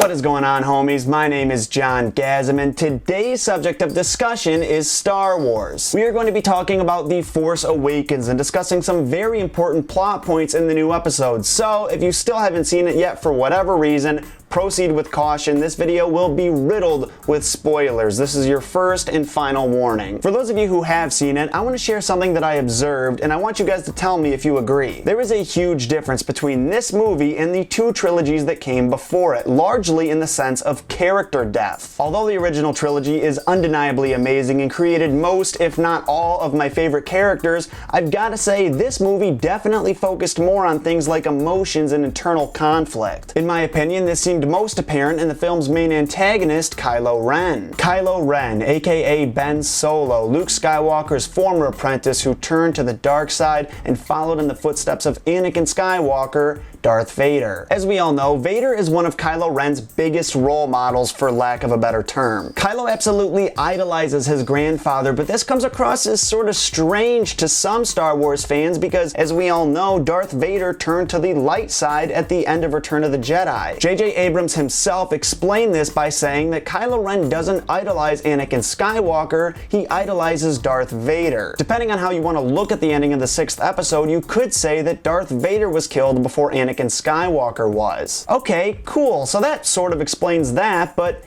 What is going on, homies? My name is TheJongasm, and today's subject of discussion is Star Wars. We are going to be talking about The Force Awakens and discussing some very important plot points in the new episode. So, if you still haven't seen it yet for whatever reason, proceed with caution. This video will be riddled with spoilers. This is your first and final warning. For those of you who have seen it, I want to share something that I observed, and I want you guys to tell me if you agree. There is a huge difference between this movie and the two trilogies that came before it, largely in the sense of character depth. Although the original trilogy is undeniably amazing and created most, if not all, of my favorite characters, I've got to say this movie definitely focused more on things like emotions and internal conflict. In my opinion, this seemed most apparent in the film's main antagonist, Kylo Ren. Kylo Ren, aka Ben Solo, Luke Skywalker's former apprentice who turned to the dark side and followed in the footsteps of Anakin Skywalker, Darth Vader. As we all know, Vader is one of Kylo Ren's biggest role models, for lack of a better term. Kylo absolutely idolizes his grandfather, but this comes across as sort of strange to some Star Wars fans because, as we all know, Darth Vader turned to the light side at the end of Return of the Jedi. J.J. Abrams himself explained this by saying that Kylo Ren doesn't idolize Anakin Skywalker, he idolizes Darth Vader. Depending on how you want to look at the ending of the 6th episode, you could say that Darth Vader was killed before Anakin Skywalker was. Okay, cool, so that sort of explains that, but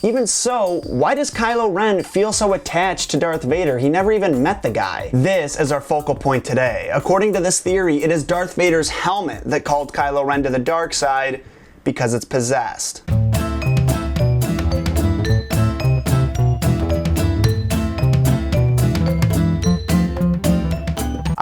even so, why does Kylo Ren feel so attached to Darth Vader? He never even met the guy. This is our focal point today. According to this theory, it is Darth Vader's helmet that called Kylo Ren to the dark side because it's possessed.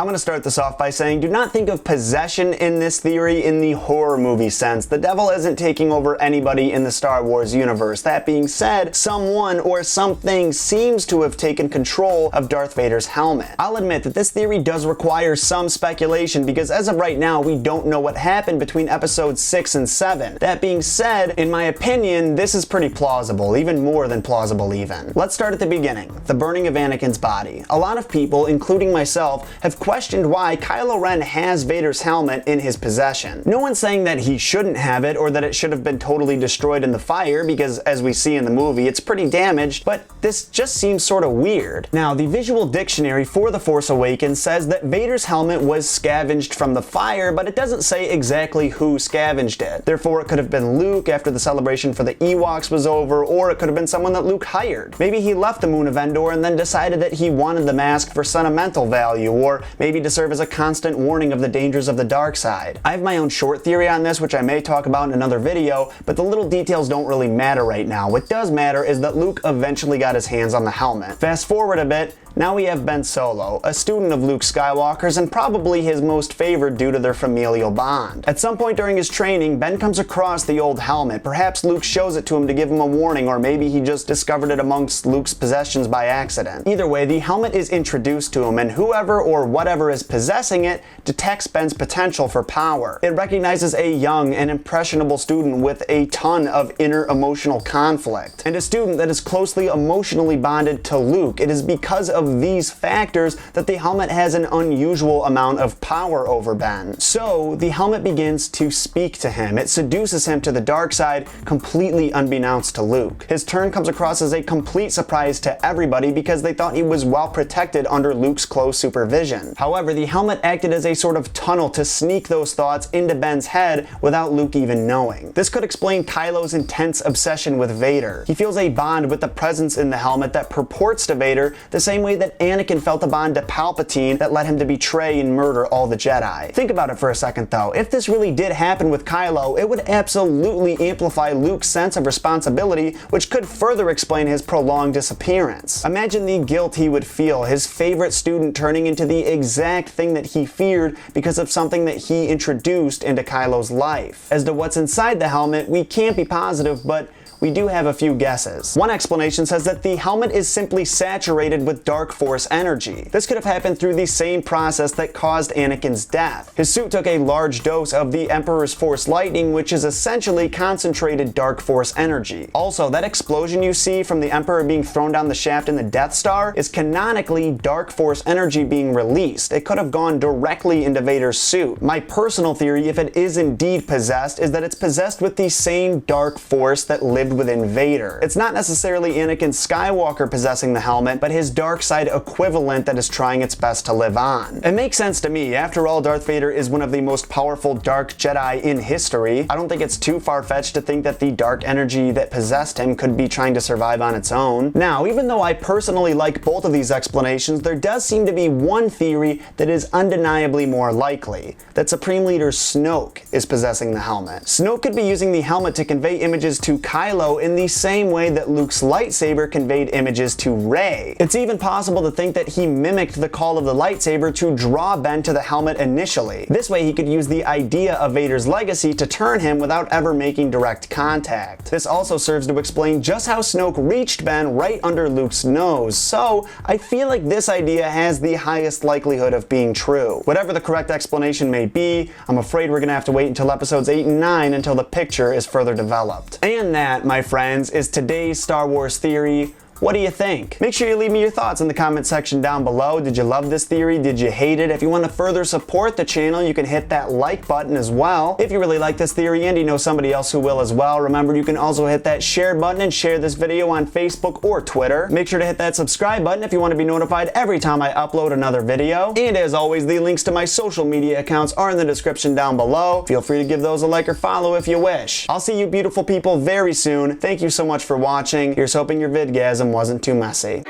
I'm going to start this off by saying do not think of possession in this theory in the horror movie sense. The devil isn't taking over anybody in the Star Wars universe. That being said, someone or something seems to have taken control of Darth Vader's helmet. I'll admit that this theory does require some speculation because as of right now we don't know what happened between episodes 6 and 7. That being said, in my opinion, this is pretty plausible, even more than plausible even. Let's start at the beginning, the burning of Anakin's body. A lot of people, including myself, have questioned why Kylo Ren has Vader's helmet in his possession. No one's saying that he shouldn't have it or that it should have been totally destroyed in the fire because, as we see in the movie, it's pretty damaged, but this just seems sort of weird. Now, the visual dictionary for The Force Awakens says that Vader's helmet was scavenged from the fire, but it doesn't say exactly who scavenged it. Therefore, it could have been Luke after the celebration for the Ewoks was over, or it could have been someone that Luke hired. Maybe he left the moon of Endor and then decided that he wanted the mask for sentimental value, or maybe to serve as a constant warning of the dangers of the dark side. I have my own short theory on this, which I may talk about in another video, but the little details don't really matter right now. What does matter is that Luke eventually got his hands on the helmet. Fast forward a bit, now we have Ben Solo, a student of Luke Skywalker's and probably his most favored due to their familial bond. At some point during his training, Ben comes across the old helmet. Perhaps Luke shows it to him to give him a warning, or maybe he just discovered it amongst Luke's possessions by accident. Either way, the helmet is introduced to him, and whoever or whatever is possessing it detects Ben's potential for power. It recognizes a young and impressionable student with a ton of inner emotional conflict, and a student that is closely emotionally bonded to Luke. It is because of these factors that the helmet has an unusual amount of power over Ben. So the helmet begins to speak to him. It seduces him to the dark side, completely unbeknownst to Luke. His turn comes across as a complete surprise to everybody because they thought he was well protected under Luke's close supervision. However, the helmet acted as a sort of tunnel to sneak those thoughts into Ben's head without Luke even knowing. This could explain Kylo's intense obsession with Vader. He feels a bond with the presence in the helmet that purports to Vader the same way that Anakin felt a bond to Palpatine that led him to betray and murder all the Jedi. Think about it for a second though. If this really did happen with Kylo, it would absolutely amplify Luke's sense of responsibility, which could further explain his prolonged disappearance. Imagine the guilt he would feel, his favorite student turning into the exact thing that he feared because of something that he introduced into Kylo's life. As to what's inside the helmet, we can't be positive, but we do have a few guesses. One explanation says that the helmet is simply saturated with dark force energy. This could have happened through the same process that caused Anakin's death. His suit took a large dose of the Emperor's Force Lightning, which is essentially concentrated dark force energy. Also, that explosion you see from the Emperor being thrown down the shaft in the Death Star is canonically dark force energy being released. It could have gone directly into Vader's suit. My personal theory, if it is indeed possessed, is that it's possessed with the same dark force that lived within Vader. It's not necessarily Anakin Skywalker possessing the helmet, but his dark side equivalent that is trying its best to live on. It makes sense to me. After all, Darth Vader is one of the most powerful dark Jedi in history. I don't think it's too far-fetched to think that the dark energy that possessed him could be trying to survive on its own. Now, even though I personally like both of these explanations, there does seem to be one theory that is undeniably more likely, that Supreme Leader Snoke is possessing the helmet. Snoke could be using the helmet to convey images to Kylo in the same way that Luke's lightsaber conveyed images to Rey. It's even possible to think that he mimicked the call of the lightsaber to draw Ben to the helmet initially. This way he could use the idea of Vader's legacy to turn him without ever making direct contact. This also serves to explain just how Snoke reached Ben right under Luke's nose, so I feel like this idea has the highest likelihood of being true. Whatever the correct explanation may be, I'm afraid we're gonna have to wait until episodes 8 and 9 until the picture is further developed. And that, my friends, is today's Star Wars theory. What do you think? Make sure you leave me your thoughts in the comment section down below. Did you love this theory? Did you hate it? If you want to further support the channel, you can hit that like button as well. If you really like this theory and you know somebody else who will as well, remember you can also hit that share button and share this video on Facebook or Twitter. Make sure to hit that subscribe button if you want to be notified every time I upload another video. And as always, the links to my social media accounts are in the description down below. Feel free to give those a like or follow if you wish. I'll see you beautiful people very soon. Thank you so much for watching. Here's hoping your vidgasm wasn't too messy.